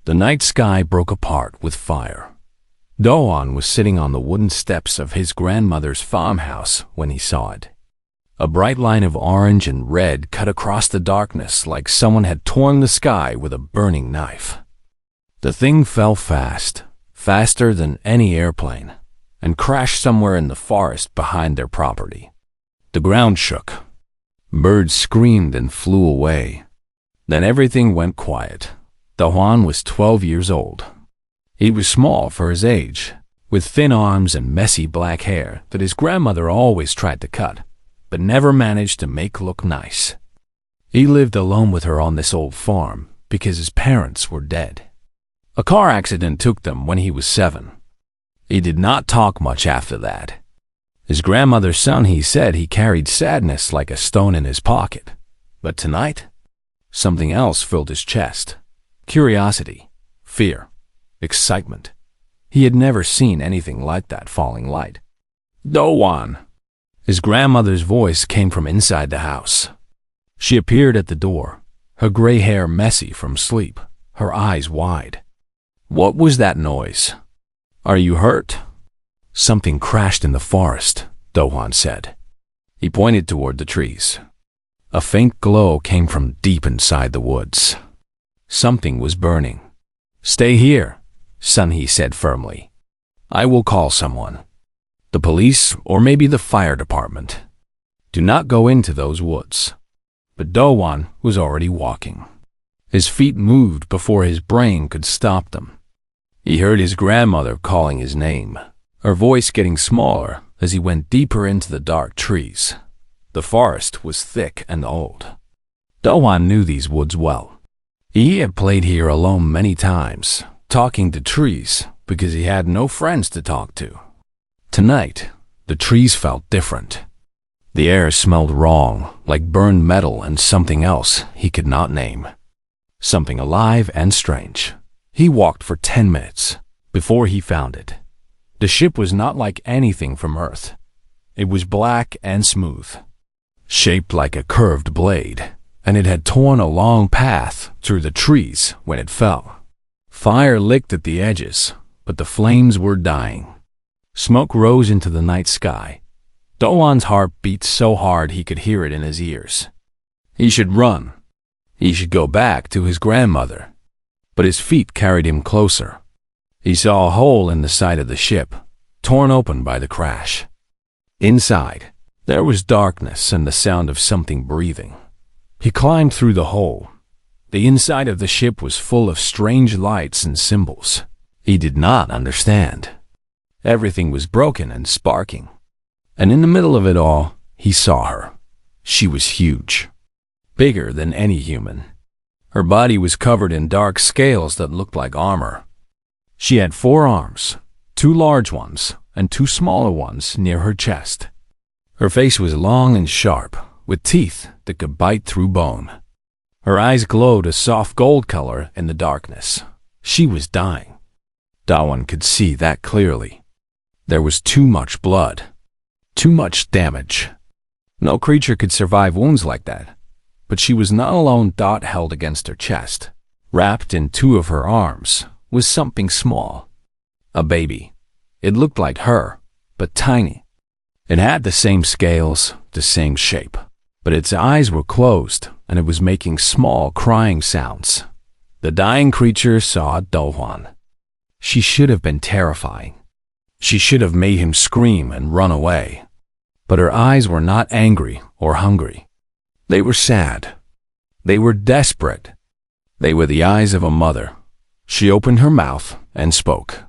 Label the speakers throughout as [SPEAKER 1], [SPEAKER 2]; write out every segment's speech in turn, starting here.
[SPEAKER 1] The night sky broke apart with fire. Do-won was sitting on the wooden steps of his grandmother's farmhouse when he saw it. A bright line of orange and red cut across the darkness like someone had torn the sky with a burning knife. The thing fell fast, faster than any airplane, and crashed somewhere in the forest behind their property. The ground shook. Birds screamed and flew away. Then everything went quiet. Do-won was 12 years old. He was small for his age, with thin arms and messy black hair that his grandmother always tried to cut, but never managed to make look nice. He lived alone with her on this old farm because his parents were dead. A car accident took them when he was 7. He did not talk much after that. His grandmother's son, he said he carried sadness like a stone in his pocket. But tonight, something else filled his chest. Curiosity, fear, excitement. He had never seen anything like that falling light. Do-won! His grandmother's voice came from inside the house. She appeared at the door, her gray hair messy from sleep, her eyes wide. What was that noise? Are you hurt? Something crashed in the forest, Do-won said. He pointed toward the trees. A faint glow came from deep inside the woods. Something was burning. Stay here, son, he said firmly. I will call someone. The police or maybe the fire department. Do not go into those woods. But Do-won was already walking. His feet moved before his brain could stop them. He heard his grandmother calling his name, her voice getting smaller as he went deeper into the dark trees. The forest was thick and old. Do-won knew these woods well. He had played here alone many times, talking to trees because he had no friends to talk to. Tonight, the trees felt different. The air smelled wrong, like burned metal and something else he could not name. Something alive and strange. He walked for 10 minutes before he found it. The ship was not like anything from Earth. It was black and smooth, shaped like a curved blade, and it had torn a long path through the trees when it fell. Fire licked at the edges, but the flames were dying. Smoke rose into the night sky. Do-won's heart beat so hard he could hear it in his ears. He should run. He should go back to his grandmother. But his feet carried him closer. He saw a hole in the side of the ship, torn open by the crash. Inside, there was darkness and the sound of something breathing. He climbed through the hole. The inside of the ship was full of strange lights and symbols. He did not understand. Everything was broken and sparking. And in the middle of it all, he saw her. She was huge, bigger than any human. Her body was covered in dark scales that looked like armor. She had 4 arms, 2 large ones and 2 smaller ones near her chest. Her face was long and sharp, with teeth that could bite through bone. Her eyes glowed a soft gold color in the darkness. She was dying. Do-won could see that clearly. There was too much blood, too much damage. No creature could survive wounds like that. But she was not alone. Dot held against her chest. Wrapped in 2 of her arms was something small. A baby. It looked like her, but tiny. It had the same scales, the same shape. But its eyes were closed, and it was making small crying sounds. The dying creature saw Do-won. She should have been terrifying. She should have made him scream and run away. But her eyes were not angry or hungry. They were sad. They were desperate. They were the eyes of a mother. She opened her mouth and spoke.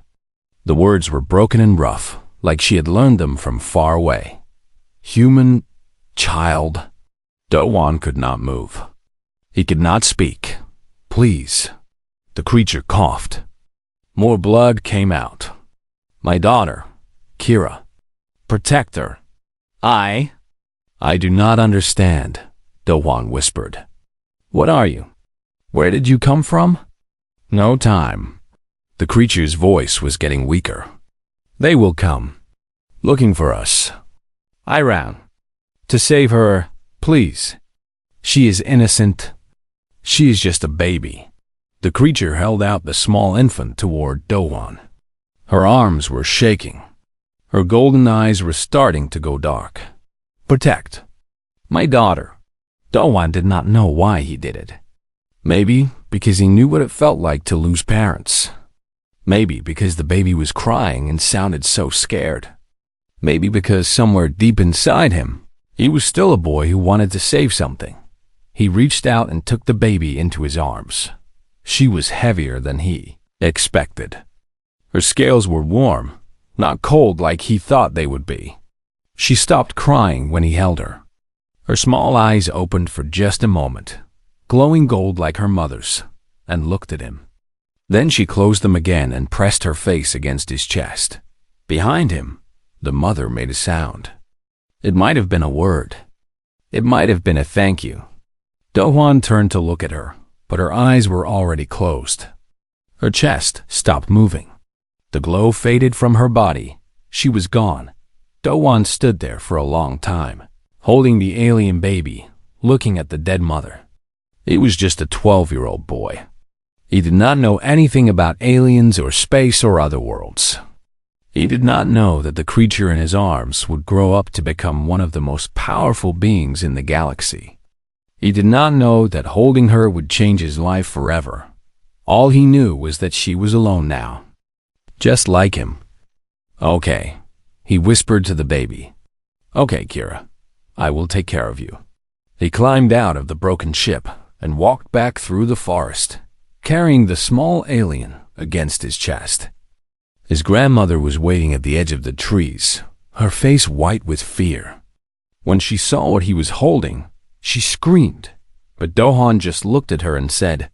[SPEAKER 1] The words were broken and rough, like she had learned them from far away. Human, child. Do-won could not move. He could not speak. Please. The creature coughed. More blood came out. My daughter, Kira. Protect her. I do not understand. Do-won whispered. What are you? Where did you come from? No time. The creature's voice was getting weaker. They will come. Looking for us. I ran. To save her, please. She is innocent. She is just a baby. The creature held out the small infant toward Do-hwan. Her arms were shaking. Her golden eyes were starting to go dark. "Protect my daughter." Do-hwan did not know why he did it. Maybe because he knew what it felt like to lose parents. Maybe because the baby was crying and sounded so scared. Maybe because somewhere deep inside him, he was still a boy who wanted to save something. He reached out and took the baby into his arms. She was heavier than he expected. Her scales were warm, not cold like he thought they would be. She stopped crying when he held her. Her small eyes opened for just a moment, glowing gold like her mother's, and looked at him. Then she closed them again and pressed her face against his chest. Behind him, the mother made a sound. It might have been a word. It might have been a thank you. Do-hwan turned to look at her, but her eyes were already closed. Her chest stopped moving. The glow faded from her body. She was gone. Do-hwan stood there for a long time, holding the alien baby, looking at the dead mother. He was just a 12-year-old boy. He did not know anything about aliens or space or other worlds. He did not know that the creature in his arms would grow up to become one of the most powerful beings in the galaxy. He did not know that holding her would change his life forever. All he knew was that she was alone now, just like him. "Okay," he whispered to the baby. "Okay, Kira, I will take care of you." He climbed out of the broken ship and walked back through the forest, carrying the small alien against his chest. His grandmother was waiting at the edge of the trees, her face white with fear. When she saw what he was holding, she screamed, but Do-hwan just looked at her and said,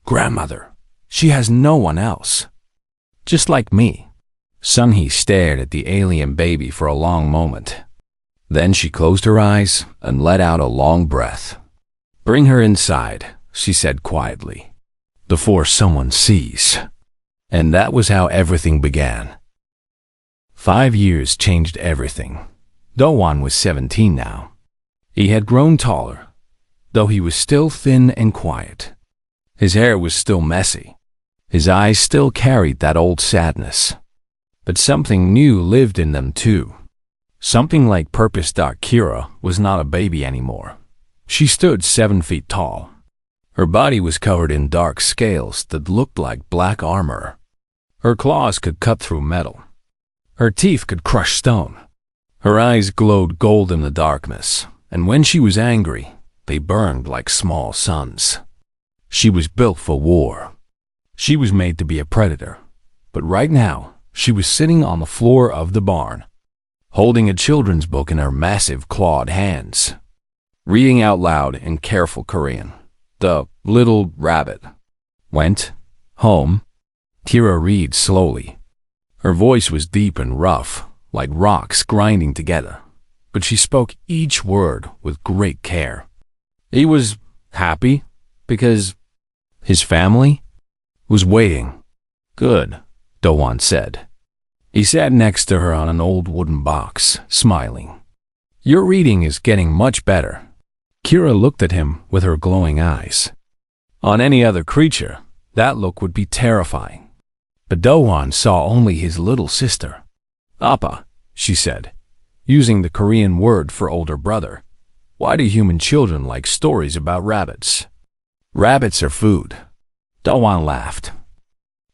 [SPEAKER 1] "Grandmother, she has no one else." "Just like me." Sun-hee stared at the alien baby for a long moment. Then she closed her eyes and let out a long breath. "Bring her inside," she said quietly, "before someone sees." And that was how everything began. 5 years changed everything. Do-hwan was 17 now. He had grown taller, though he was still thin and quiet. His hair was still messy. His eyes still carried that old sadness. But something new lived in them too. Something like purpose. Kira was not a baby anymore. She stood 7 feet tall. Her body was covered in dark scales that looked like black armor. Her claws could cut through metal. Her teeth could crush stone. Her eyes glowed gold in the darkness, and when she was angry, they burned like small suns. She was built for war. She was made to be a predator. But right now, she was sitting on the floor of the barn, holding a children's book in her massive clawed hands, reading out loud in careful Korean. "The little rabbit went home." Kira read slowly. Her voice was deep and rough, like rocks grinding together, but she spoke each word with great care. He was happy because his family was waiting. "Good," Do-hwan said. He sat next to her on an old wooden box, smiling. "Your reading is getting much better." Kira looked at him with her glowing eyes. On any other creature, that look would be terrifying. But Do-hwan saw only his little sister. "Appa," she said, using the Korean word for older brother. "Why do human children like stories about rabbits?" "Rabbits are food." Do-hwan laughed.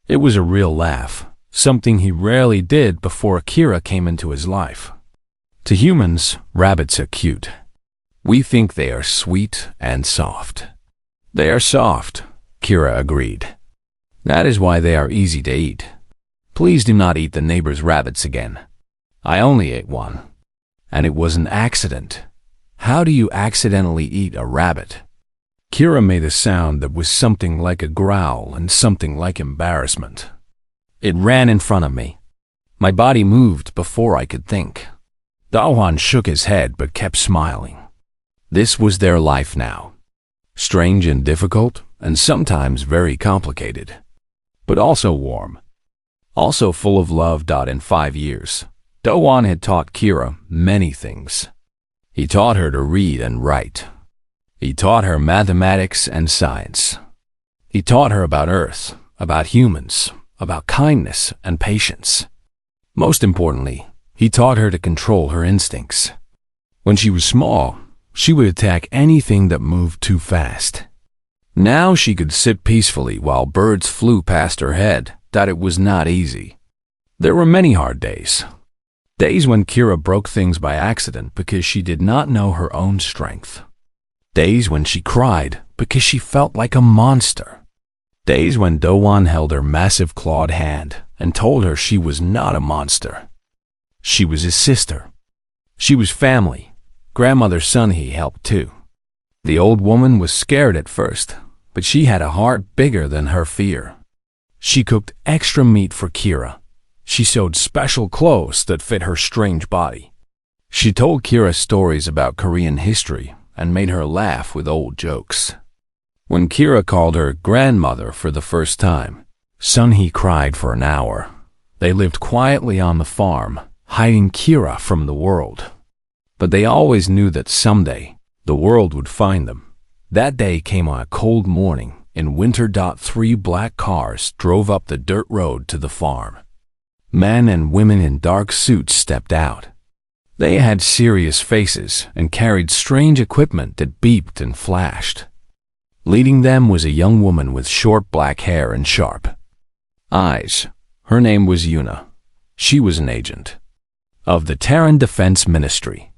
[SPEAKER 1] It was a real laugh, something he rarely did before Kira came into his life. To humans, rabbits are cute. We think they are sweet and soft. "They are soft," Kira agreed. "That is why they are easy to eat. Please do not eat the neighbor's rabbits again. I only ate one, and it was an accident." "How do you accidentally eat a rabbit?" Kira made a sound that was something like a growl and something like embarrassment. "It ran in front of me. My body moved before I could think." Do-hwan shook his head but kept smiling. This was their life now. Strange and difficult, and sometimes very complicated. But also warm. Also full of love. In 5 years, Do-hwan had taught Kira many things. He taught her to read and write. He taught her mathematics and science. He taught her about Earth, about humans, about kindness and patience. Most importantly, he taught her to control her instincts. When she was small, she would attack anything that moved too fast. Now she could sit peacefully while birds flew past her head. That it was not easy. There were many hard days. Days when Kira broke things by accident because she did not know her own strength. Days when she cried because she felt like a monster. Days when Dowan held her massive clawed hand and told her she was not a monster. She was his sister. She was family. Grandmother Sunhee helped too. The old woman was scared at first, but she had a heart bigger than her fear. She cooked extra meat for Kira. She sewed special clothes that fit her strange body. She told Kira stories about Korean history and made her laugh with old jokes. When Kira called her grandmother for the first time, Sunhee cried for an hour. They lived quietly on the farm, hiding Kira from the world. But they always knew that someday the world would find them. That day came on a cold morning in winter. 3 black cars drove up the dirt road to the farm. Men and women in dark suits stepped out. They had serious faces and carried strange equipment that beeped and flashed. Leading them was a young woman with short black hair and sharp eyes. Her name was Yuna. She was an agent of the Terran Defense Ministry.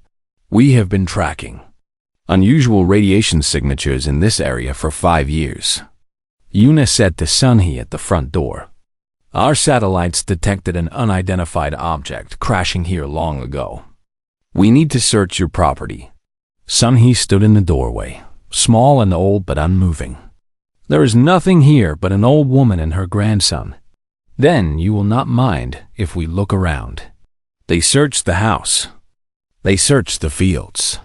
[SPEAKER 1] We have been tracking unusual radiation signatures in this area for 5 years. Yuna said to Sunhee at the front door. Our satellites detected an unidentified object crashing here long ago. We need to search your property. Sunhee stood in the doorway, small and old but unmoving. There is nothing here but an old woman and her grandson. Then you will not mind if we look around. They searched the house. They searched the fields.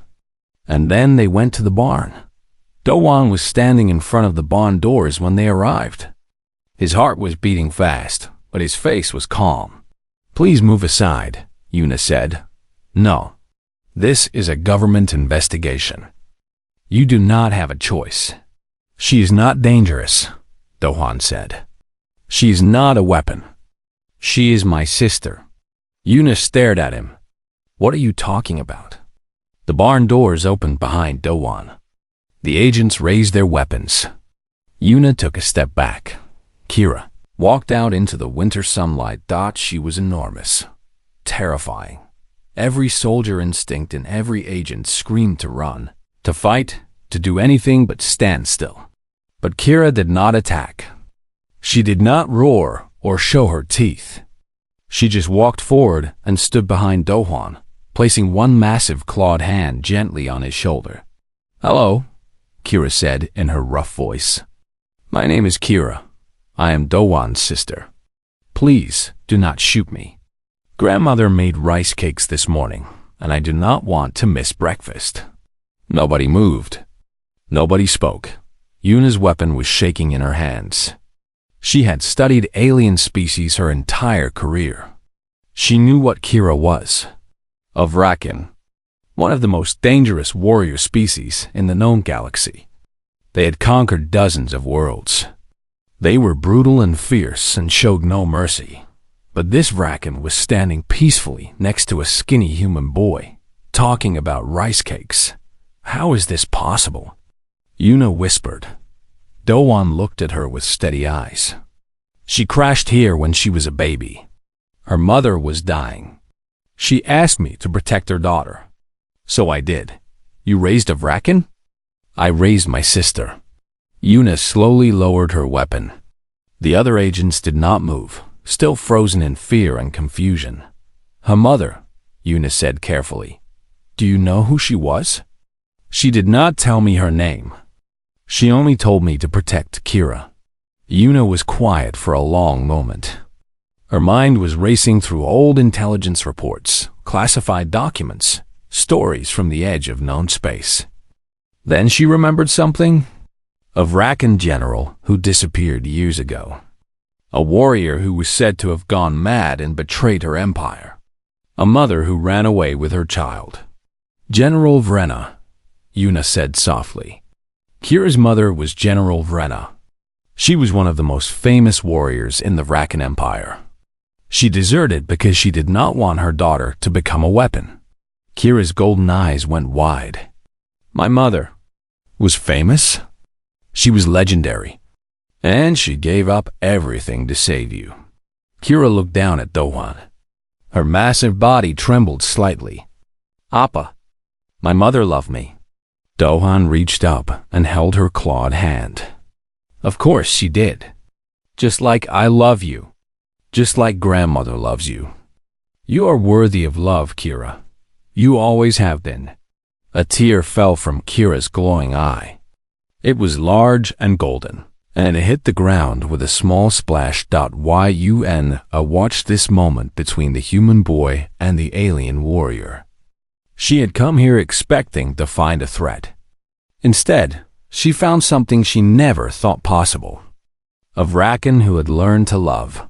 [SPEAKER 1] And then they went to the barn. Dowan was standing in front of the barn doors when they arrived. His heart was beating fast, but his face was calm. Please move aside, Yuna said. No. This is a government investigation. You do not have a choice. She is not dangerous, Dowan said. She is not a weapon. She is my sister. Yuna stared at him. What are you talking about? The barn doors opened behind Dowan. The agents raised their weapons. Yuna took a step back. Kira walked out into the winter sunlight. She was enormous, terrifying. Every soldier instinct in every agent screamed to run, to fight, to do anything but stand still. But Kira did not attack. She did not roar or show her teeth. She just walked forward and stood behind Dowan, placing one massive clawed hand gently on his shoulder. Hello, Kira said in her rough voice. My name is Kira. I am Dowan's sister. Please do not shoot me. Grandmother made rice cakes this morning, and I do not want to miss breakfast. Nobody moved. Nobody spoke. Yuna's weapon was shaking in her hands. She had studied alien species her entire career. She knew what Kira was. A Vraken, one of the most dangerous warrior species in the known galaxy. They had conquered dozens of worlds. They were brutal and fierce and showed no mercy. But this Vraken was standing peacefully next to a skinny human boy, talking about rice cakes. How is this possible? Yuna whispered. Dowan looked at her with steady eyes. She crashed here when she was a baby. Her mother was dying. She asked me to protect her daughter. So I did. You raised a Vraken? I raised my sister. Yuna slowly lowered her weapon. The other agents did not move, still frozen in fear and confusion. Her mother, Yuna said carefully. Do you know who she was? She did not tell me her name. She only told me to protect Kira. Yuna was quiet for a long moment. Her mind was racing through old intelligence reports, classified documents, stories from the edge of known space. Then she remembered something. A Vraken general who disappeared years ago. A warrior who was said to have gone mad and betrayed her empire. A mother who ran away with her child. General Vrenna, Yuna said softly. Kira's mother was General Vrenna. She was one of the most famous warriors in the Vrakan Empire. She deserted because she did not want her daughter to become a weapon. Kira's golden eyes went wide. My mother was famous? She was legendary. And she gave up everything to save you. Kira looked down at Dohwan. Her massive body trembled slightly. Appa, my mother loved me. Dohwan reached up and held her clawed hand. Of course she did. Just like I love you. Just like grandmother loves you. You are worthy of love, Kira. You always have been. A tear fell from Kira's glowing eye. It was large and golden, and it hit the ground with a small splash. Yun watched this moment between the human boy and the alien warrior. She had come here expecting to find a threat. Instead, she found something she never thought possible. A Vrakan who had learned to love.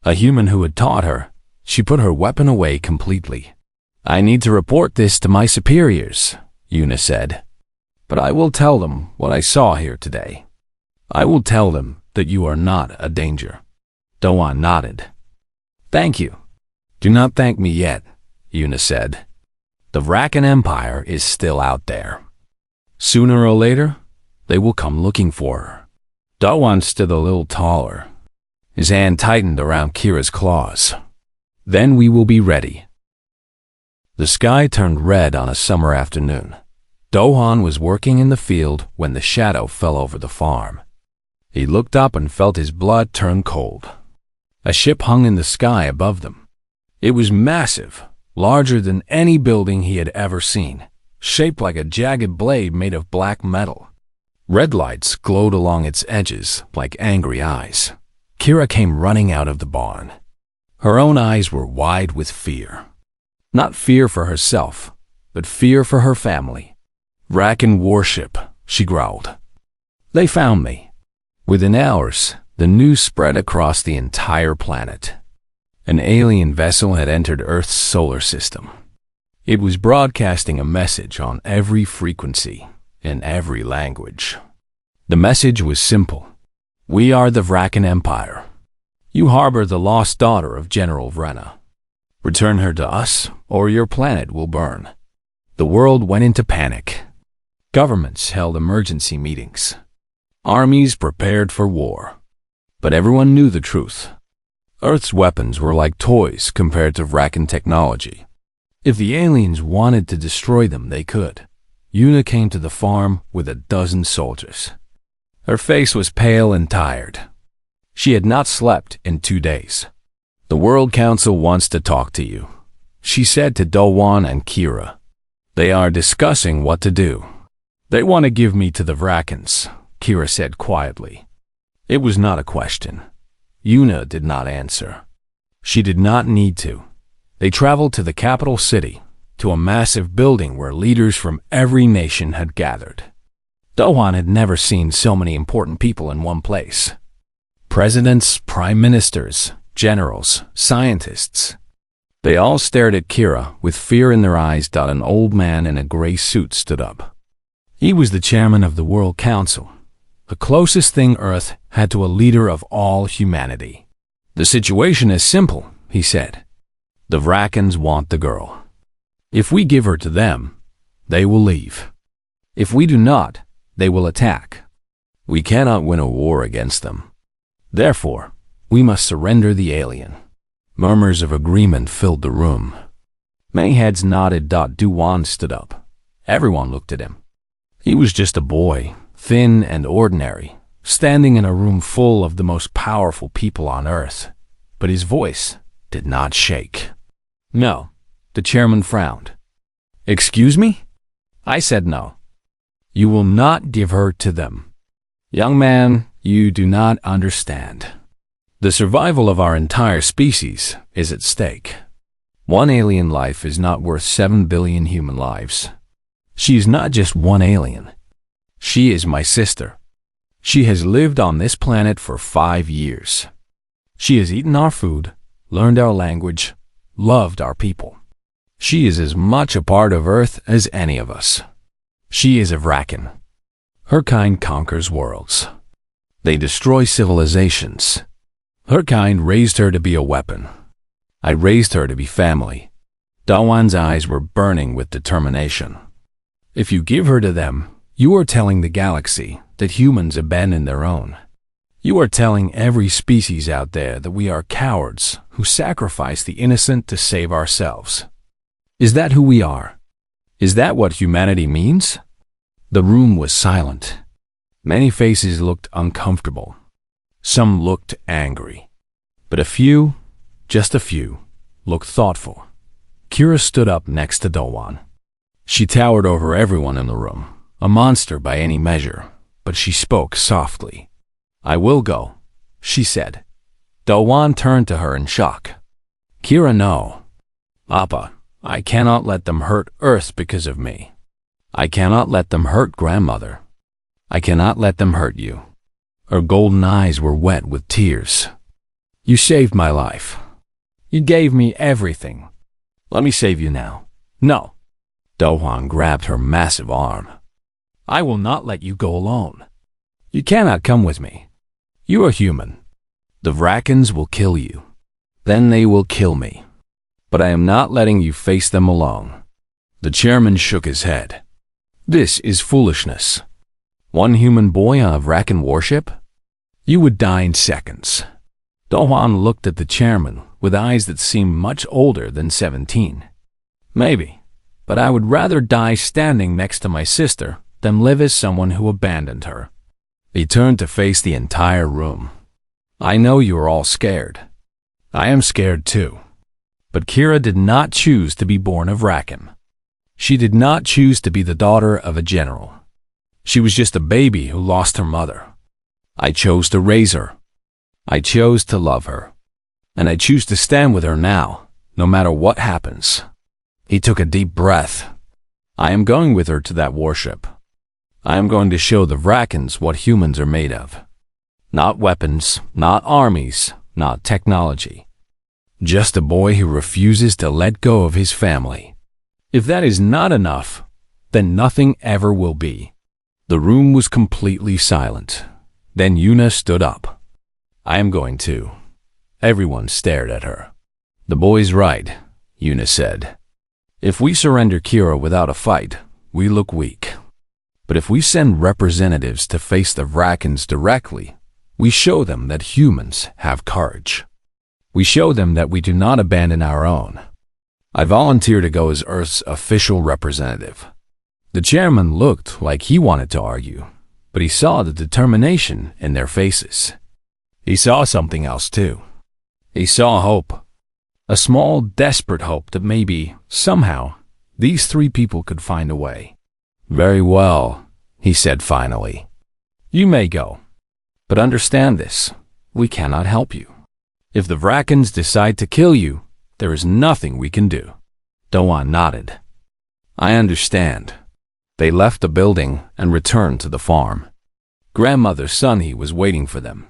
[SPEAKER 1] A human who had taught her. She put her weapon away completely. I need to report this to my superiors, Yuna said. But I will tell them what I saw here today. I will tell them that you are not a danger. Doan nodded. Thank you. Do not thank me yet, Yuna said. The Vrakan Empire is still out there. Sooner or later, they will come looking for her. Doan stood a little taller. His hand tightened around Kira's claws. Then we will be ready. The sky turned red on a summer afternoon. Dohan was working in the field when the shadow fell over the farm. He looked up and felt his blood turn cold. A ship hung in the sky above them. It was massive, larger than any building he had ever seen, shaped like a jagged blade made of black metal. Red lights glowed along its edges like angry eyes. Kira came running out of the barn. Her own eyes were wide with fear. Not fear for herself, but fear for her family. Vrakan warship, she growled. They found me. Within hours, the news spread across the entire planet. An alien vessel had entered Earth's solar system. It was broadcasting a message on every frequency, in every language. The message was simple. We are the Vrakan Empire. You harbor the lost daughter of General Vrenna. Return her to us, or your planet will burn. The world went into panic. Governments held emergency meetings. Armies prepared for war. But everyone knew the truth. Earth's weapons were like toys compared to Vrakan technology. If the aliens wanted to destroy them, they could. Yuna came to the farm with a dozen soldiers. Her face was pale and tired. She had not slept in 2 days. The World Council wants to talk to you, she said to Dowan and Kira. They are discussing what to do. They want to give me to the Vrakans, Kira said quietly. It was not a question. Yuna did not answer. She did not need to. They traveled to the capital city, to a massive building where leaders from every nation had gathered. Dohan had never seen so many important people in one place. Presidents, prime ministers, generals, scientists. They all stared at Kira with fear in their eyes. An old man in a gray suit stood up. He was the chairman of the World Council, the closest thing Earth had to a leader of all humanity. The situation is simple, he said. The Vrakans want the girl. If we give her to them, they will leave. If we do not, they will attack. We cannot win a war against them. Therefore, we must surrender the alien. Murmurs of agreement filled the room. Many heads nodded. Duan stood up. Everyone looked at him. He was just a boy, thin and ordinary, standing in a room full of the most powerful people on Earth. But his voice did not shake. No, the chairman frowned. Excuse me? I said no. You will not give her to them. Young man, you do not understand. The survival of our entire species is at stake. One alien life is not worth 7 billion human lives. She is not just one alien. She is my sister. She has lived on this planet for 5 years. She has eaten our food, learned our language, loved our people. She is as much a part of Earth as any of us. She is a Vrakan. Her kind conquers worlds. They destroy civilizations. Her kind raised her to be a weapon. I raised her to be family. Dawan's eyes were burning with determination. If you give her to them, you are telling the galaxy that humans abandon their own. You are telling every species out there that we are cowards who sacrifice the innocent to save ourselves. Is that who we are? Is that what humanity means? The room was silent. Many faces looked uncomfortable. Some looked angry. But a few, just a few, looked thoughtful. Kira stood up next to Dawan. She towered over everyone in the room, a monster by any measure, but she spoke softly. "I will go," she said. Dawan turned to her in shock. "Kira, no. Appa, I cannot let them hurt Earth because of me. I cannot let them hurt grandmother. I cannot let them hurt you." Her golden eyes were wet with tears. "You saved my life. You gave me everything. Let me save you now." "No." Dawan grabbed her massive arm. "I will not let you go alone. You cannot come with me. You are human. The Vrakans will kill you. Then they will kill me. But I am not letting you face them alone." The chairman shook his head. "This is foolishness. One human boy on a Vrakan warship? You would die in seconds." Dawan looked at the chairman with eyes that seemed much older than 17. "Maybe, but I would rather die standing next to my sister than live as someone who abandoned her." He turned to face the entire room. "I know you are all scared. I am scared too. But Kira did not choose to be born of Vrakan. She did not choose to be the daughter of a general. She was just a baby who lost her mother. I chose to raise her. I chose to love her. And I choose to stand with her now, no matter what happens." He took a deep breath. "I am going with her to that warship. I am going to show the Vrakans what humans are made of. Not weapons, not armies, not technology. Just a boy who refuses to let go of his family. If that is not enough, then nothing ever will be." The room was completely silent. Then Yuna stood up. "I am going too." Everyone stared at her. "The boy's right," Yuna said. "If we surrender Kira without a fight, we look weak. But if we send representatives to face the Vrakans directly, we show them that humans have courage. We show them that we do not abandon our own. I volunteer to go as Earth's official representative." The chairman looked like he wanted to argue, but he saw the determination in their faces. He saw something else too. He saw hope. A small, desperate hope that maybe, somehow, these three people could find a way. "Very well," he said finally. "You may go. But understand this, we cannot help you. If the Vrakans decide to kill you, there is nothing we can do." Dawan nodded. "I understand." They left the building and returned to the farm. Grandmother Sunny was waiting for them.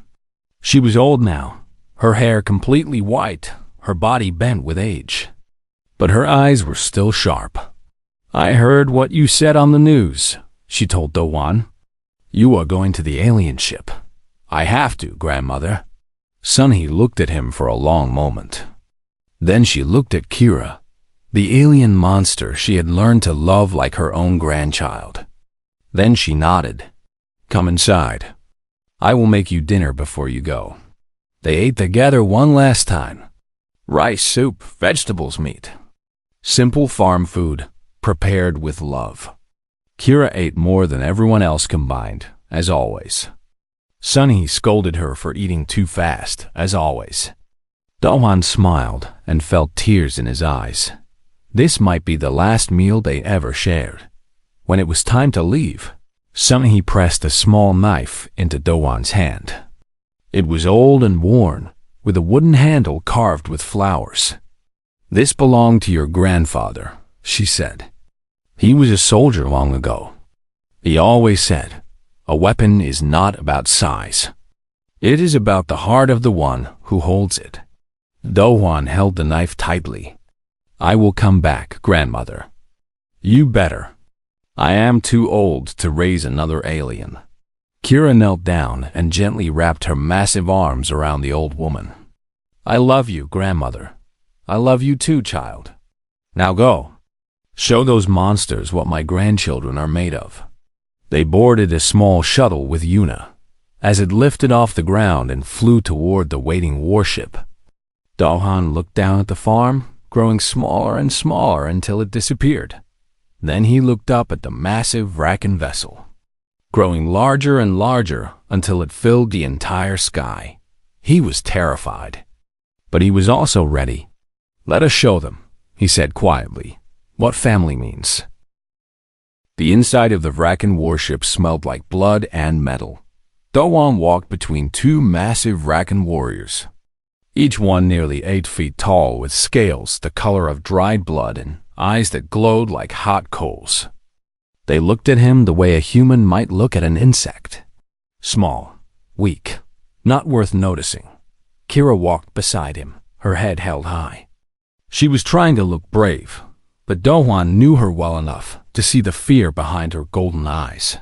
[SPEAKER 1] She was old now, her hair completely white, her body bent with age. But her eyes were still sharp. "I heard what you said on the news," she told Dawan. "You are going to the alien ship." "I have to, Grandmother." Sunny looked at him for a long moment. Then she looked at Kira, the alien monster she had learned to love like her own grandchild. Then she nodded. "Come inside. I will make you dinner before you go." They ate together one last time. Rice soup, vegetables, meat. Simple farm food, prepared with love. Kira ate more than everyone else combined, as always. Sunny scolded her for eating too fast, as always. Dawan smiled and felt tears in his eyes. This might be the last meal they ever shared. When it was time to leave, Sunny pressed a small knife into Dawan's hand. It was old and worn, with a wooden handle carved with flowers. "This belonged to your grandfather," she said. "He was a soldier long ago. He always said, a weapon is not about size. It is about the heart of the one who holds it." Dawan held the knife tightly. "I will come back, Grandmother." "You better. I am too old to raise another alien." Kira knelt down and gently wrapped her massive arms around the old woman. I love you, grandmother. I love you too, child. Now go. Show those monsters what my grandchildren are made of. They boarded a small shuttle with Yuna. As it lifted off the ground and flew toward the waiting warship, Do-Han looked down at the farm, growing smaller and smaller until it disappeared. Then he looked up at the massive Vrakan vessel, growing larger and larger until it filled the entire sky. He was terrified, but he was also ready. Let us show them, he said quietly, what family means. The inside of the Vrakan warship smelled like blood and metal. Do-Han walked between two massive Vrakan warriors, each one nearly 8 feet tall with scales the color of dried blood and eyes that glowed like hot coals. They looked at him the way a human might look at an insect. Small, weak, not worth noticing. Kira walked beside him, her head held high. She was trying to look brave, but Do-Han knew her well enough to see the fear behind her golden eyes.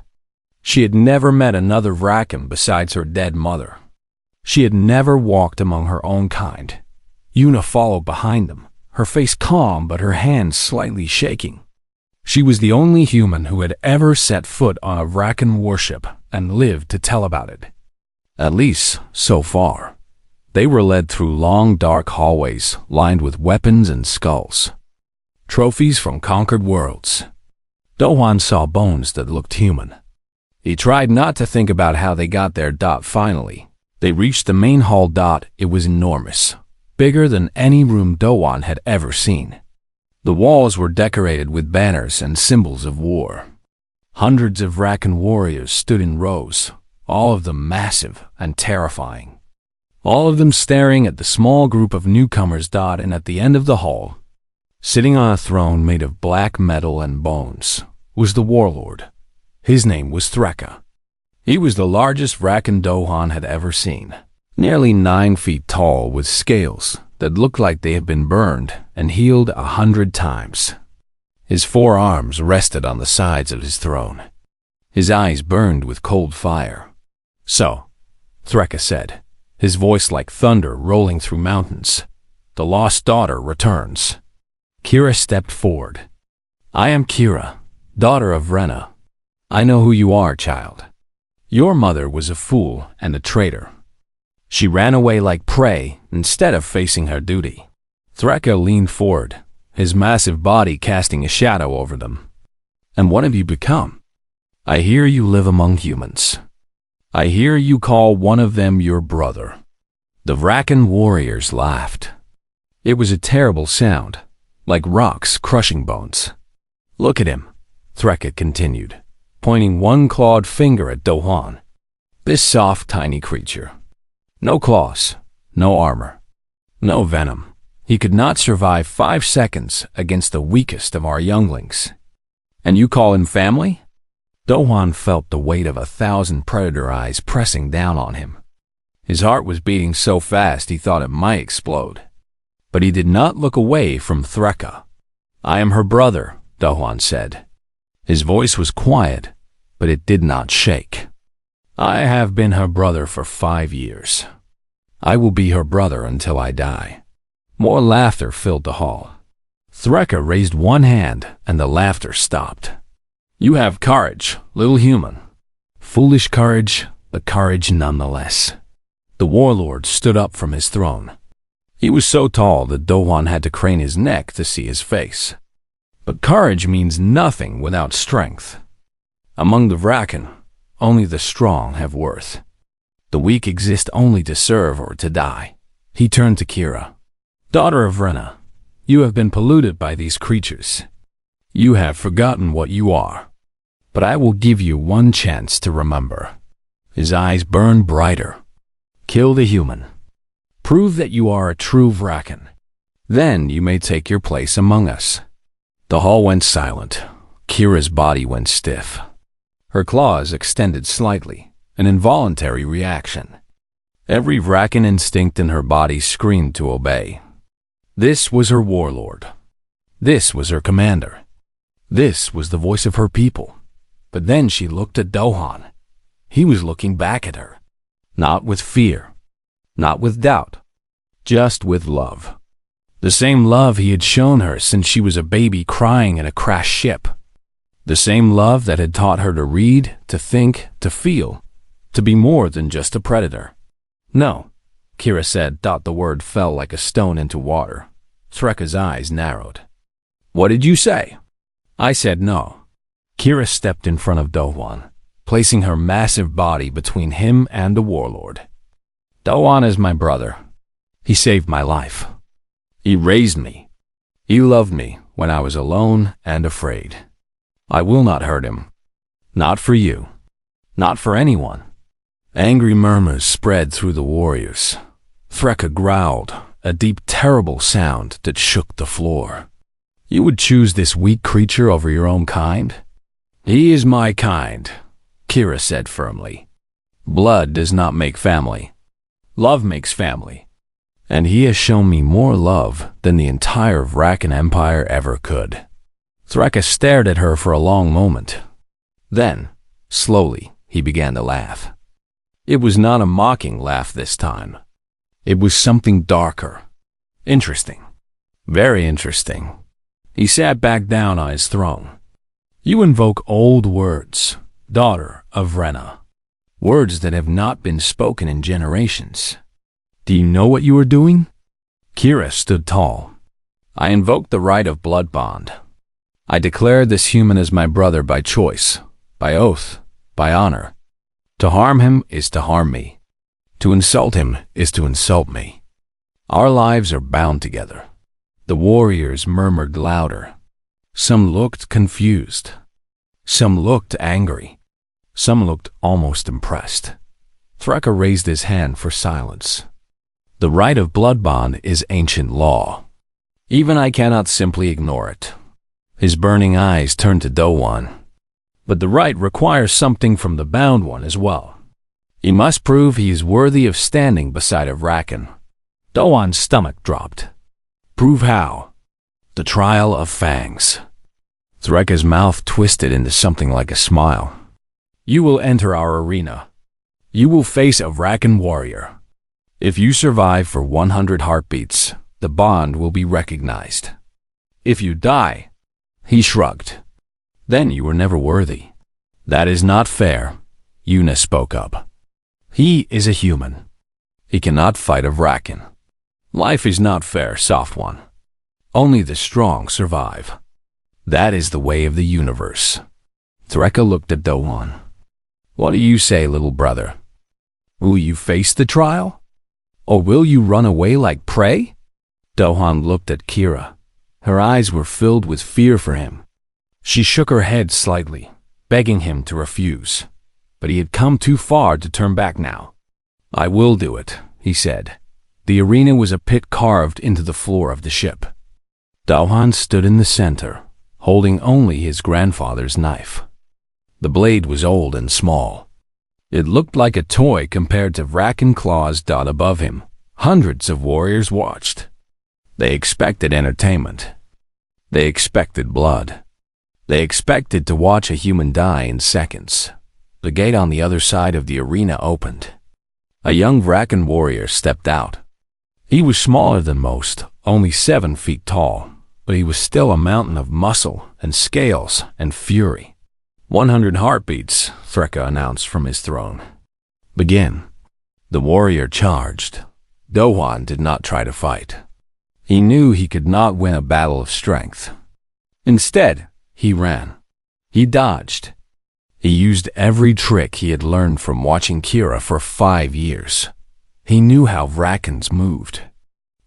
[SPEAKER 1] She had never met another Vrakan besides her dead mother. She had never walked among her own kind. Yuna followed behind them, her face calm but her hands slightly shaking. She was the only human who had ever set foot on a Vrakan warship and lived to tell about it. At least, so far. They were led through long, dark hallways lined with weapons and skulls. Trophies from conquered worlds. Do-Han saw bones that looked human. He tried not to think about how they got there. Finally, they reached the main hall. It was enormous, bigger than any room Do-Han had ever seen. The walls were decorated with banners and symbols of war. Hundreds of Vrakan warriors stood in rows, all of them massive and terrifying. All of them staring at the small group of newcomers. And at the end of the hall, sitting on a throne made of black metal and bones, was the warlord. His name was Threka. He was the largest Vrakan Do-Han had ever seen, nearly 9 feet tall with scales that looked like they had been burned and healed 100 times. His 4 arms rested on the sides of his throne. His eyes burned with cold fire. So, Threka said, his voice like thunder rolling through mountains, the lost daughter returns. Kira stepped forward. I am Kira, daughter of Rena. I know who you are, child. Your mother was a fool and a traitor. She ran away like prey instead of facing her duty. Threka leaned forward, his massive body casting a shadow over them. And what have you become? I hear you live among humans. I hear you call one of them your brother. The Vrakan warriors laughed. It was a terrible sound, like rocks crushing bones. Look at him, Threka continued, pointing one clawed finger at Do-Han. This soft, tiny creature. No claws, no armor, no venom. He could not survive 5 seconds against the weakest of our younglings. And you call him family? Do-Han felt the weight of 1,000 predator eyes pressing down on him. His heart was beating so fast he thought it might explode. But he did not look away from Threka. I am her brother, Do-Han said. His voice was quiet, but it did not shake. I have been her brother for 5 years. I will be her brother until I die. More laughter filled the hall. Threka raised one hand and the laughter stopped. You have courage, little human. Foolish courage, but courage nonetheless. The warlord stood up from his throne. He was so tall that Do-Han had to crane his neck to see his face. But courage means nothing without strength. Among the Vrakan, only the strong have worth. The weak exist only to serve or to die. He turned to Kira. Daughter of Rena, you have been polluted by these creatures. You have forgotten what you are. But I will give you one chance to remember. His eyes burned brighter. Kill the human. Prove that you are a true Vrakan. Then you may take your place among us. The hall went silent. Kira's body went stiff. Her claws extended slightly, an involuntary reaction. Every Vrakan instinct in her body screamed to obey. This was her warlord. This was her commander. This was the voice of her people. But then she looked at Do-Han. He was looking back at her. Not with fear. Not with doubt. Just with love. The same love he had shown her since she was a baby crying in a crashed ship. The same love that had taught her to read, to think, to feel, to be more than just a predator. No, Kira said. The word fell like a stone into water. Threka's eyes narrowed. What did you say? I said no. Kira stepped in front of Dowan, placing her massive body between him and the warlord. Dowan is my brother. He saved my life. He raised me. He loved me when I was alone and afraid. I will not hurt him. Not for you. Not for anyone. Angry murmurs spread through the warriors. Threka growled, a deep, terrible sound that shook the floor. You would choose this weak creature over your own kind? He is my kind, Kira said firmly. Blood does not make family. Love makes family. And he has shown me more love than the entire Vrakan Empire ever could. Threka stared at her for a long moment. Then, slowly, he began to laugh. It was not a mocking laugh this time. It was something darker. Interesting. Very interesting. He sat back down on his throne. You invoke old words, daughter of Rena. Words that have not been spoken in generations. Do you know what you are doing? Kira stood tall. I invoke the right of blood bond. I declare this human as my brother by choice, by oath, by honor. To harm him is to harm me. To insult him is to insult me. Our lives are bound together. The warriors murmured louder. Some looked confused. Some looked angry. Some looked almost impressed. Threka raised his hand for silence. The right of blood bond is ancient law. Even I cannot simply ignore it. His burning eyes turned to Dowan. But the right requires something from the bound one as well. He must prove he is worthy of standing beside a Vrakan. Dowan's stomach dropped. Prove how? The trial of fangs. Threka's mouth twisted into something like a smile. You will enter our arena. You will face a Vrakan warrior. If you survive for 100 heartbeats, the bond will be recognized. If you die, he shrugged. Then you were never worthy. That is not fair, Yuna spoke up. He is a human. He cannot fight a Vrakan. Life is not fair, soft one. Only the strong survive. That is the way of the universe. Threka looked at Dowan. What do you say, little brother? Will you face the trial? Or will you run away like prey? Dowan looked at Kira. Her eyes were filled with fear for him. She shook her head slightly, begging him to refuse. But he had come too far to turn back now. I will do it, he said. The arena was a pit carved into the floor of the ship. Dowan stood in the center, holding only his grandfather's knife. The blade was old and small. It looked like a toy compared to Vrakan claws above him. Hundreds of warriors watched. They expected entertainment. They expected blood. They expected to watch a human die in seconds. The gate on the other side of the arena opened. A young Vrakan warrior stepped out. He was smaller than most, only 7 feet tall, but he was still a mountain of muscle and scales and fury. 100 heartbeats, Threka announced from his throne. Begin. The warrior charged. Dowan did not try to fight. He knew he could not win a battle of strength. Instead, he ran. He dodged. He used every trick he had learned from watching Kira for 5 years. He knew how Vrakans moved.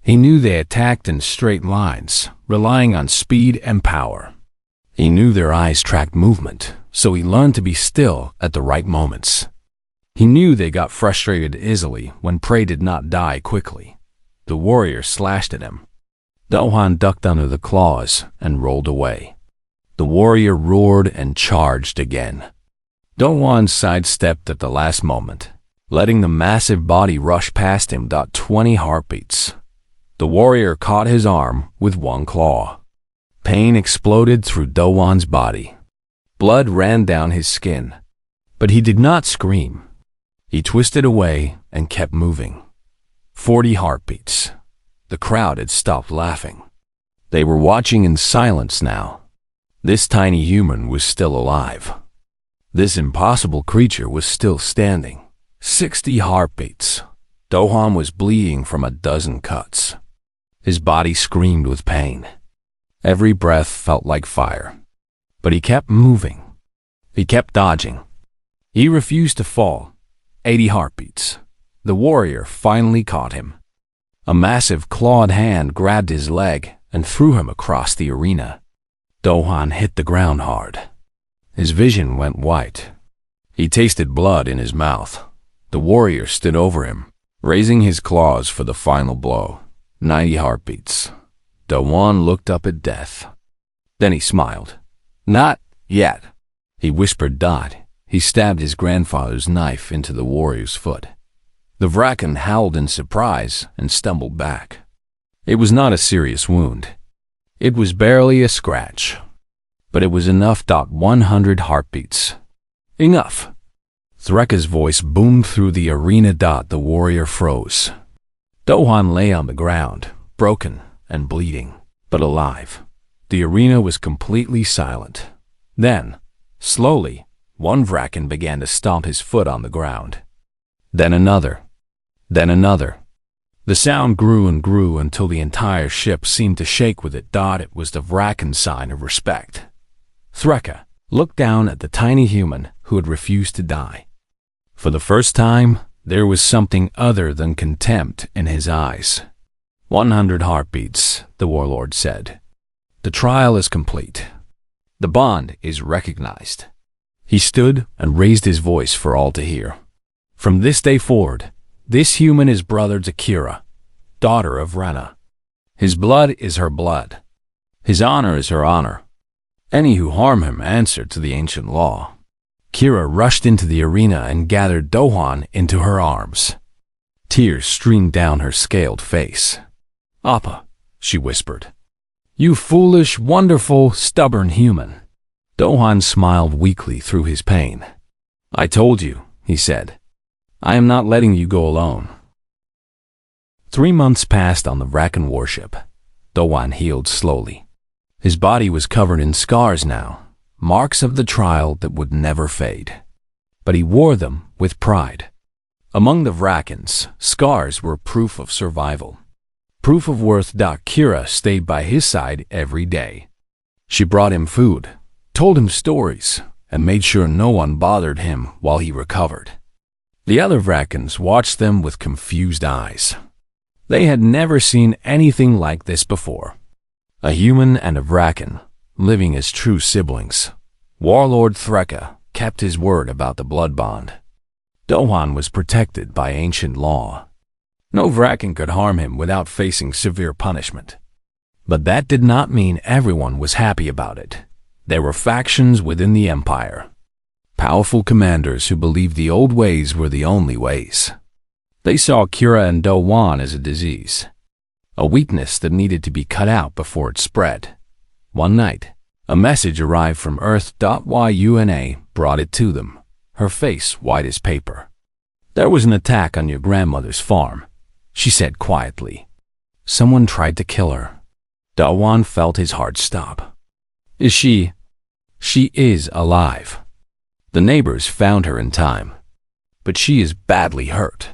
[SPEAKER 1] He knew they attacked in straight lines, relying on speed and power. He knew their eyes tracked movement, so he learned to be still at the right moments. He knew they got frustrated easily when prey did not die quickly. The warrior slashed at him. Dowan ducked under the claws and rolled away. The warrior roared and charged again. Dowan sidestepped at the last moment, letting the massive body rush past him. 20 heartbeats. The warrior caught his arm with one claw. Pain exploded through Dowan's body. Blood ran down his skin. But he did not scream. He twisted away and kept moving. 40 heartbeats. The crowd had stopped laughing. They were watching in silence now. This tiny human was still alive. This impossible creature was still standing. 60 heartbeats. Do-hwan was bleeding from a dozen cuts. His body screamed with pain. Every breath felt like fire. But he kept moving. He kept dodging. He refused to fall. 80 heartbeats. The warrior finally caught him. A massive clawed hand grabbed his leg and threw him across the arena. Do-hwan hit the ground hard. His vision went white. He tasted blood in his mouth. The warrior stood over him, raising his claws for the final blow. 90 heartbeats. Do-hwan looked up at death. Then he smiled. "Not yet," he whispered. He stabbed his grandfather's knife into the warrior's foot. The Vraken howled in surprise and stumbled back. It was not a serious wound. It was barely a scratch. But it was enough. 100 heartbeats. Enough. Threka's voice boomed through the arena. The warrior froze. Do-hwan lay on the ground, broken and bleeding, but alive. The arena was completely silent. Then, slowly, one Vraken began to stomp his foot on the ground. Then another. Then another. The sound grew and grew until the entire ship seemed to shake with it. It was the Vraken's sign of respect. Threka looked down at the tiny human who had refused to die. For the first time, there was something other than contempt in his eyes. 100 heartbeats, the warlord said. The trial is complete. The bond is recognized. He stood and raised his voice for all to hear. From this day forward, this human is brother to Kira, daughter of Rena. His blood is her blood. His honor is her honor. Any who harm him answer to the ancient law. Kira rushed into the arena and gathered Do-hwan into her arms. Tears streamed down her scaled face. "Appa," she whispered. "You foolish, wonderful, stubborn human." Do-hwan smiled weakly through his pain. "I told you," he said. "I am not letting you go alone." 3 months passed on the Vraken warship. Do-hwan healed slowly. His body was covered in scars now, marks of the trial that would never fade. But he wore them with pride. Among the Vrakens, scars were proof of survival. Proof of worth. Kira stayed by his side every day. She brought him food, told him stories, and made sure no one bothered him while he recovered. The other Vrakens watched them with confused eyes. They had never seen anything like this before. A human and a Vraken, living as true siblings. Warlord Threka kept his word about the blood bond. Do-hwan was protected by ancient law. No Vraken could harm him without facing severe punishment. But that did not mean everyone was happy about it. There were factions within the Empire. Powerful commanders who believed the old ways were the only ways. They saw Kira and Do-hwan as a disease, a weakness that needed to be cut out before it spread. One night, a message arrived from Earth. Yuna brought it to them, her face white as paper. "There was an attack on your grandmother's farm," she said quietly. "Someone tried to kill her." Do-hwan felt his heart stop. "Is she? She is alive. The neighbors found her in time, but she is badly hurt."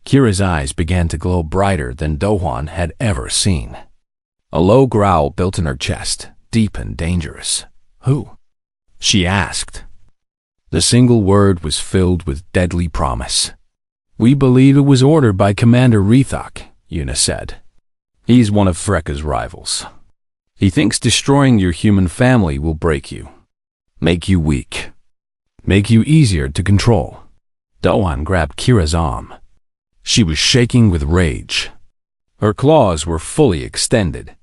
[SPEAKER 1] Kira's eyes began to glow brighter than Do-hwan had ever seen. A low growl built in her chest, deep and dangerous. "Who?" she asked. The single word was filled with deadly promise. "We believe it was ordered by Commander Rethok," Yuna said. "He's one of Threka's rivals. He thinks destroying your human family will break you, make you weak, make you easier to control." Do-hwan grabbed Kira's arm. She was shaking with rage. Her claws were fully extended.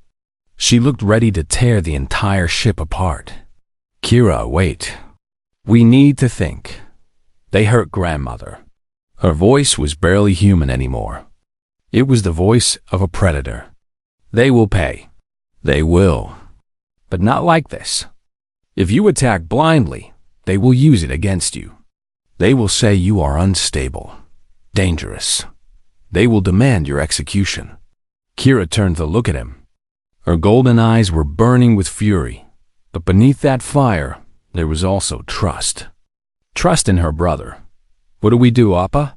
[SPEAKER 1] She looked ready to tear the entire ship apart. "Kira, wait. We need to think. They hurt grandmother." Her voice was barely human anymore. It was the voice of a predator. "They will pay. They will. But not like this. If you attack blindly, they will use it against you. They will say you are unstable, dangerous. They will demand your execution. Kira turned to look at him. Her golden eyes were burning with fury, but beneath that fire, there was also trust. Trust in her brother. What do we do, Appa?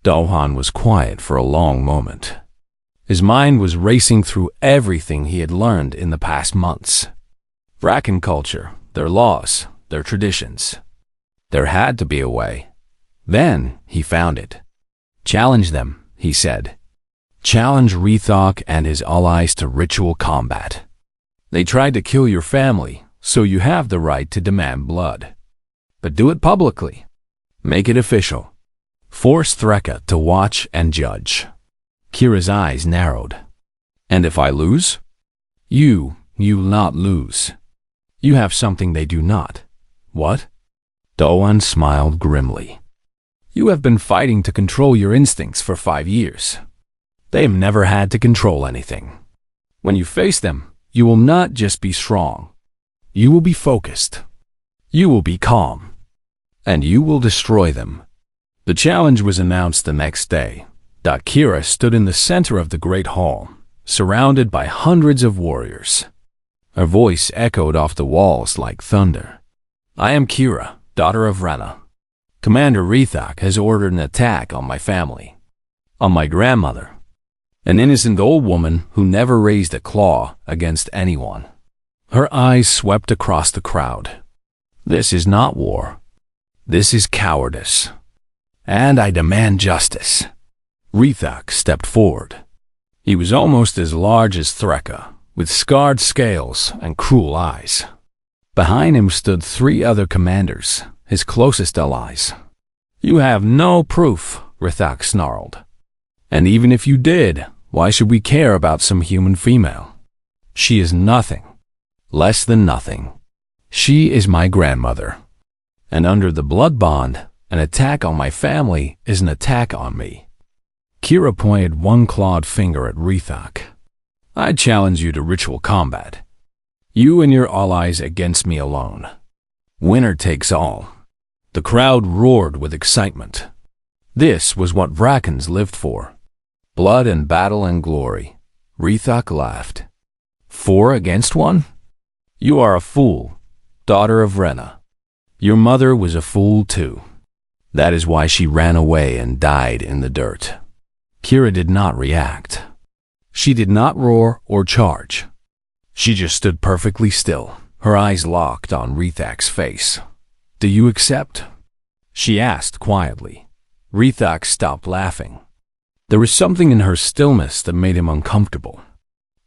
[SPEAKER 1] Do-Han was quiet for a long moment. His mind was racing through everything he had learned in the past months. Vrakan culture, their laws, their traditions. There had to be a way. Then he found it. Challenge them, he said. Challenge Rethok and his allies to ritual combat. They tried to kill your family, so you have the right to demand blood. But do it publicly. Make it official. Force Threka to watch and judge. Kira's eyes narrowed. And if I lose? You will not lose. You have something they do not. What? Do-Han smiled grimly. You have been fighting to control your instincts for 5 years. They have never had to control anything. When you face them, you will not just be strong. You will be focused. You will be calm. And you will destroy them. The challenge was announced the next day. Kira stood in the center of the Great Hall, surrounded by hundreds of warriors. Her voice echoed off the walls like thunder. I am Kira, daughter of Rena. Commander Rethok has ordered an attack on my family, on my grandmother, an innocent old woman who never raised a claw against anyone. Her eyes swept across the crowd. This is not war. This is cowardice. And I demand justice. Rethok stepped forward. He was almost as large as Threka, with scarred scales and cruel eyes. Behind him stood 3 other commanders, his closest allies. You have no proof, Rethok snarled. And even if you did, why should we care about some human female? She is nothing, less than nothing. She is my grandmother. And under the blood bond, an attack on my family is an attack on me. Kira pointed one clawed finger at Rethok. I challenge you to ritual combat. You and your allies against me alone. Winner takes all. The crowd roared with excitement. This was what Vrakans lived for. Blood and battle and glory. Rethok laughed. 4 against 1? You are a fool, daughter of Rena. Your mother was a fool too. That is why she ran away and died in the dirt. Kira did not react. She did not roar or charge. She just stood perfectly still, her eyes locked on Rethok's face. Do you accept? She asked quietly. Rethok stopped laughing. There was something in her stillness that made him uncomfortable.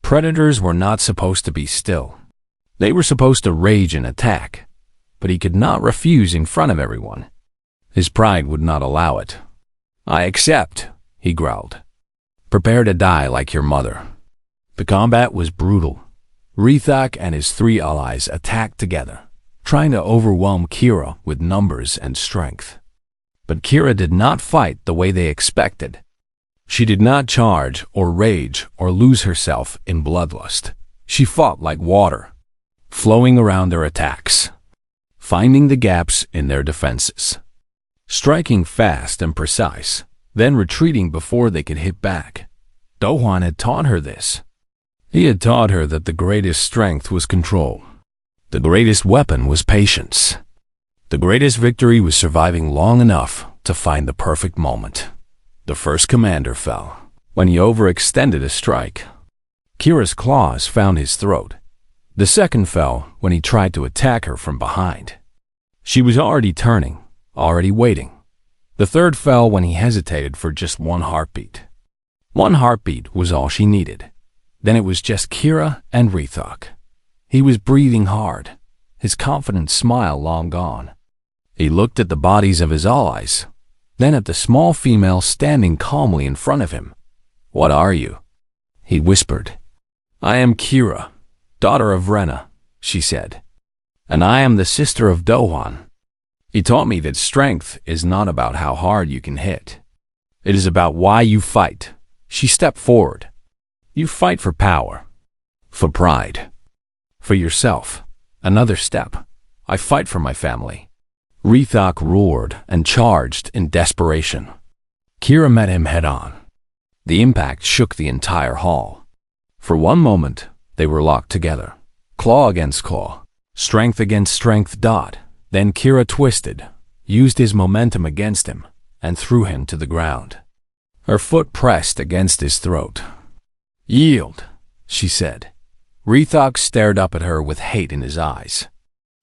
[SPEAKER 1] Predators were not supposed to be still. They were supposed to rage and attack, but he could not refuse in front of everyone. His pride would not allow it. I accept, he growled. Prepare to die like your mother. The combat was brutal. Rethok and his 3 allies attacked together, trying to overwhelm Kira with numbers and strength. But Kira did not fight the way they expected. She did not charge or rage or lose herself in bloodlust. She fought like water, flowing around their attacks, finding the gaps in their defenses, striking fast and precise, then retreating before they could hit back. Do-Han had taught her this. He had taught her that the greatest strength was control. The greatest weapon was patience. The greatest victory was surviving long enough to find the perfect moment. The first commander fell when he overextended a strike. Kira's claws found his throat. The second fell when he tried to attack her from behind. She was already turning, already waiting. The third fell when he hesitated for just 1 heartbeat. 1 heartbeat was all she needed. Then it was just Kira and Rethok. He was breathing hard, his confident smile long gone. He looked at the bodies of his allies, then at the small female standing calmly in front of him. What are you? He whispered. I am Kira, daughter of Rena, she said. And I am the sister of Do-Han. He taught me that strength is not about how hard you can hit. It is about why you fight. She stepped forward. You fight for power, for pride, for yourself. Another step. I fight for my family. Rethok roared and charged in desperation. Kira met him head-on. The impact shook the entire hall. For one moment, they were locked together, claw against claw, strength against strength. Then Kira twisted, used his momentum against him, and threw him to the ground. Her foot pressed against his throat. "Yield," she said. Rethok stared up at her with hate in his eyes.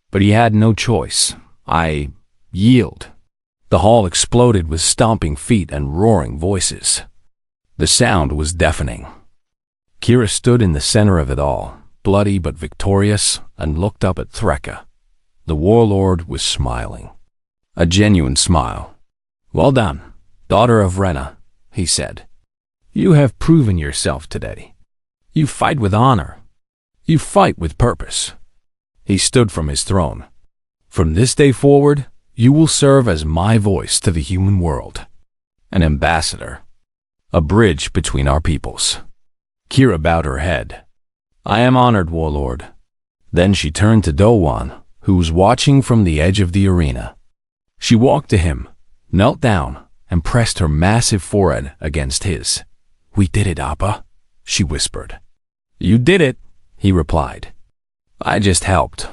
[SPEAKER 1] But he had no choice. "I yield." The hall exploded with stomping feet and roaring voices. The sound was deafening. Kira stood in the center of it all, bloody but victorious, and looked up at Threka. The warlord was smiling. A genuine smile. "Well done, daughter of Rena," he said. "You have proven yourself today. You fight with honor. You fight with purpose." He stood from his throne. "From this day forward, you will serve as my voice to the human world. An ambassador. A bridge between our peoples." Kira bowed her head. "I am honored, warlord." Then she turned to Dowan, who was watching from the edge of the arena. She walked to him, knelt down, and pressed her massive forehead against his. "We did it, Appa," she whispered. "You did it," he replied. I just helped.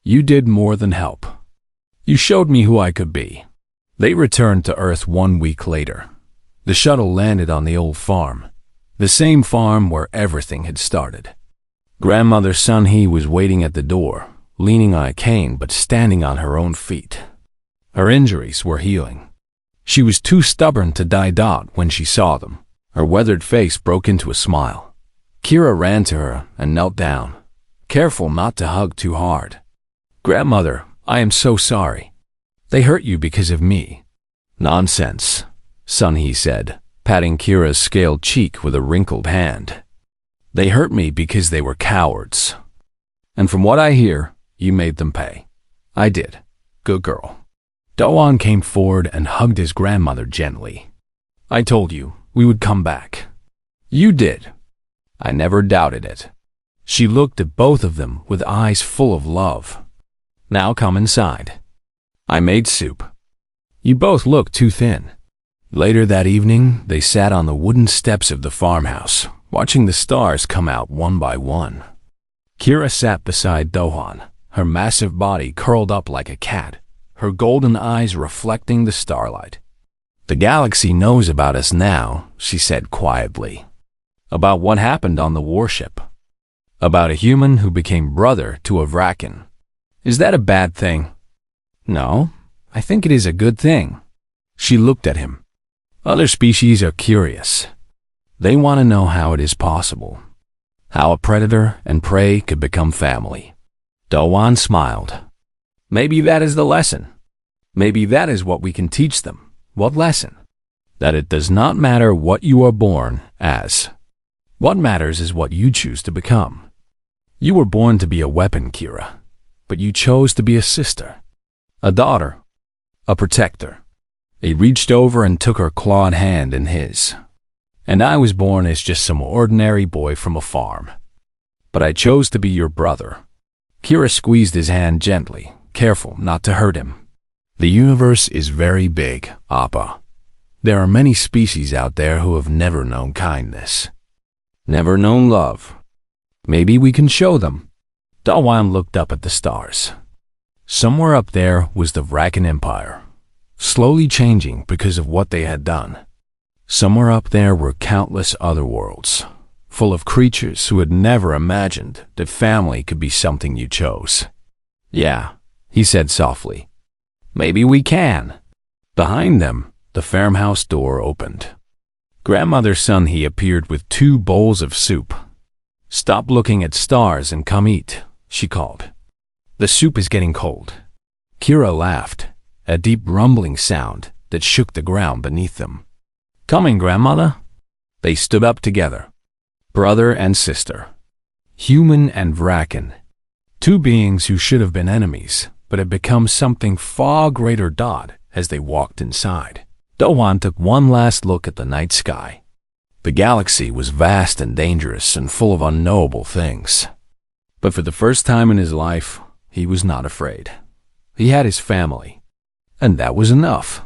[SPEAKER 1] You did more than help. You showed me who I could be." They returned to Earth 1 week later. The shuttle landed on the old farm, the same farm where everything had started. Grandmother Sunhee was waiting at the door, leaning on a cane but standing on her own feet. Her injuries were healing. She was too stubborn to die. When she saw them, her weathered face broke into a smile. Kira ran to her and knelt down, careful not to hug too hard. "Grandmother, I am so sorry. They hurt you because of me." "Nonsense," Sunhee said, patting Kira's scaled cheek with a wrinkled hand. "They hurt me because they were cowards. And from what I hear, you made them pay." "I did. Good girl." Doan came forward and hugged his grandmother gently. "I told you we would come back." "You did." "I never doubted it." She looked at both of them with eyes full of love. "Now come inside. I made soup. You both look too thin." Later that evening, they sat on the wooden steps of the farmhouse, watching the stars come out one by one. Kira sat beside Dohan, her massive body curled up like a cat, her golden eyes reflecting the starlight. "The galaxy knows about us now," she said quietly. "About what happened on the warship. About a human who became brother to a Vrakan. Is that a bad thing?" "No, I think it is a good thing." She looked at him. "Other species are curious. They want to know how it is possible. How a predator and prey could become family." Doan smiled. "Maybe that is the lesson. Maybe that is what we can teach them." "What lesson?" "That it does not matter what you are born as. What matters is what you choose to become. You were born to be a weapon, Kira, but you chose to be a sister, a daughter, a protector." He reached over and took her clawed hand in his. "And I was born as just some ordinary boy from a farm. But I chose to be your brother." Kira squeezed his hand gently, careful not to hurt him. "The universe is very big, Appa. There are many species out there who have never known kindness, never known love. Maybe we can show them." Dawan looked up at the stars. Somewhere up there was the Vrakan Empire, slowly changing because of what they had done. Somewhere up there were countless other worlds, full of creatures who had never imagined that family could be something you chose. "Yeah," he said softly. "Maybe we can." Behind them, the farmhouse door opened. Grandmother Sunhee appeared with 2 bowls of soup. "Stop looking at stars and come eat," she called. "The soup is getting cold." Kira laughed, a deep rumbling sound that shook the ground beneath them. "Coming, Grandmother." They stood up together, brother and sister, human and Vrakan, 2 beings who should have been enemies, but had become something far greater. As they walked inside, Doan took one last look at the night sky. The galaxy was vast and dangerous and full of unknowable things. But for the first time in his life, he was not afraid. He had his family, and that was enough.